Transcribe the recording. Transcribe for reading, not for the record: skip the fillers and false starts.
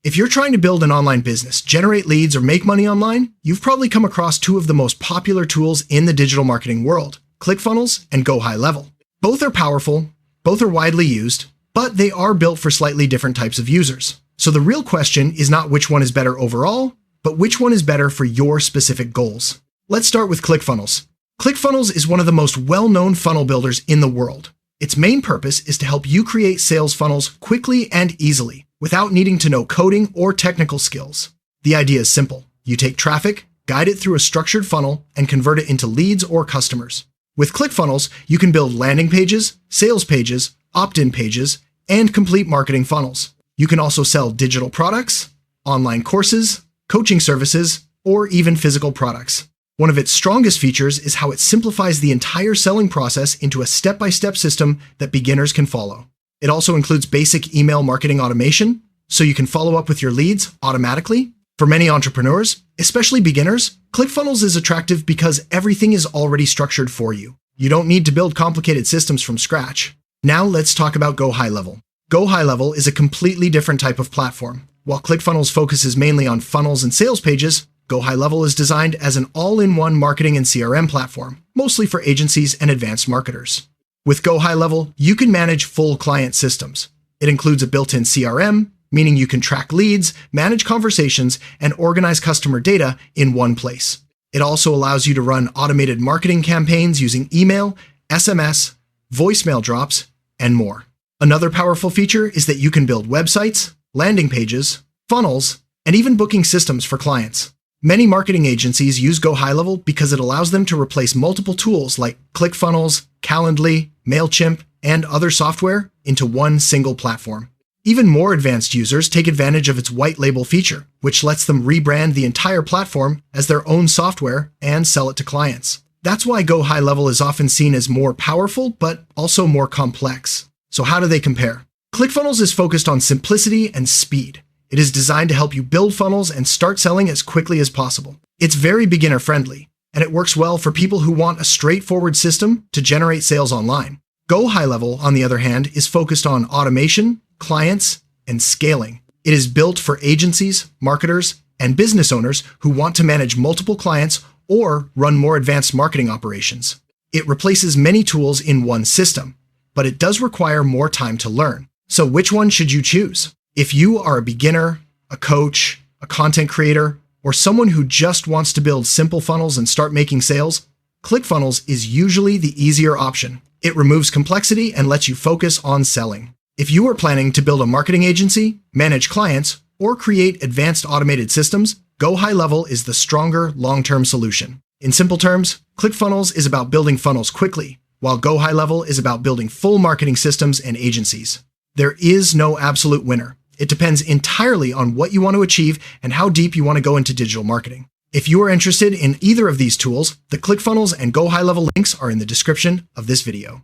If you're trying to build an online business, generate leads, or make money online, you've probably come across two of the most popular tools in the digital marketing world, Clickfunnels and GoHighLevel. Both are powerful, both are widely used, but they are built for slightly different types of users. So the real question is not which one is better overall, but which one is better for your specific goals. Let's start with Clickfunnels. Clickfunnels is one of the most well-known funnel builders in the world. Its main purpose is to help you create sales funnels quickly and easily, without needing to know coding or technical skills. The idea is simple. You take traffic, guide it through a structured funnel, and convert it into leads or customers. With Clickfunnels, you can build landing pages, sales pages, opt-in pages, and complete marketing funnels. You can also sell digital products, online courses, coaching services, or even physical products. One of its strongest features is how it simplifies the entire selling process into a step-by-step system that beginners can follow. It also includes basic email marketing automation, so you can follow up with your leads automatically. For many entrepreneurs, especially beginners, Clickfunnels is attractive because everything is already structured for you. You don't need to build complicated systems from scratch. Now let's talk about GoHighLevel. GoHighLevel is a completely different type of platform. While Clickfunnels focuses mainly on funnels and sales pages, GoHighLevel is designed as an all-in-one marketing and CRM platform, mostly for agencies and advanced marketers. With GoHighLevel, you can manage full client systems. It includes a built-in CRM, meaning you can track leads, manage conversations, and organize customer data in one place. It also allows you to run automated marketing campaigns using email, SMS, voicemail drops, and more. Another powerful feature is that you can build websites, landing pages, funnels, and even booking systems for clients. Many marketing agencies use GoHighLevel because it allows them to replace multiple tools like ClickFunnels, Calendly, MailChimp, and other software into one single platform. Even more advanced users take advantage of its white label feature, which lets them rebrand the entire platform as their own software and sell it to clients. That's why GoHighLevel is often seen as more powerful, but also more complex. So how do they compare? Clickfunnels is focused on simplicity and speed. It is designed to help you build funnels and start selling as quickly as possible. It's very beginner-friendly, and it works well for people who want a straightforward system to generate sales online. GoHighLevel, on the other hand, is focused on automation, clients, and scaling. It is built for agencies, marketers, and business owners who want to manage multiple clients or run more advanced marketing operations. It replaces many tools in one system, but it does require more time to learn. So which one should you choose? If you are a beginner, a coach, a content creator, or someone who just wants to build simple funnels and start making sales, Clickfunnels is usually the easier option. It removes complexity and lets you focus on selling. If you are planning to build a marketing agency, manage clients, or create advanced automated systems, GoHighLevel is the stronger long-term solution. In simple terms, Clickfunnels is about building funnels quickly, while GoHighLevel is about building full marketing systems and agencies. There is no absolute winner. It depends entirely on what you want to achieve and how deep you want to go into digital marketing. If you are interested in either of these tools, the Clickfunnels and GoHighLevel links are in the description of this video.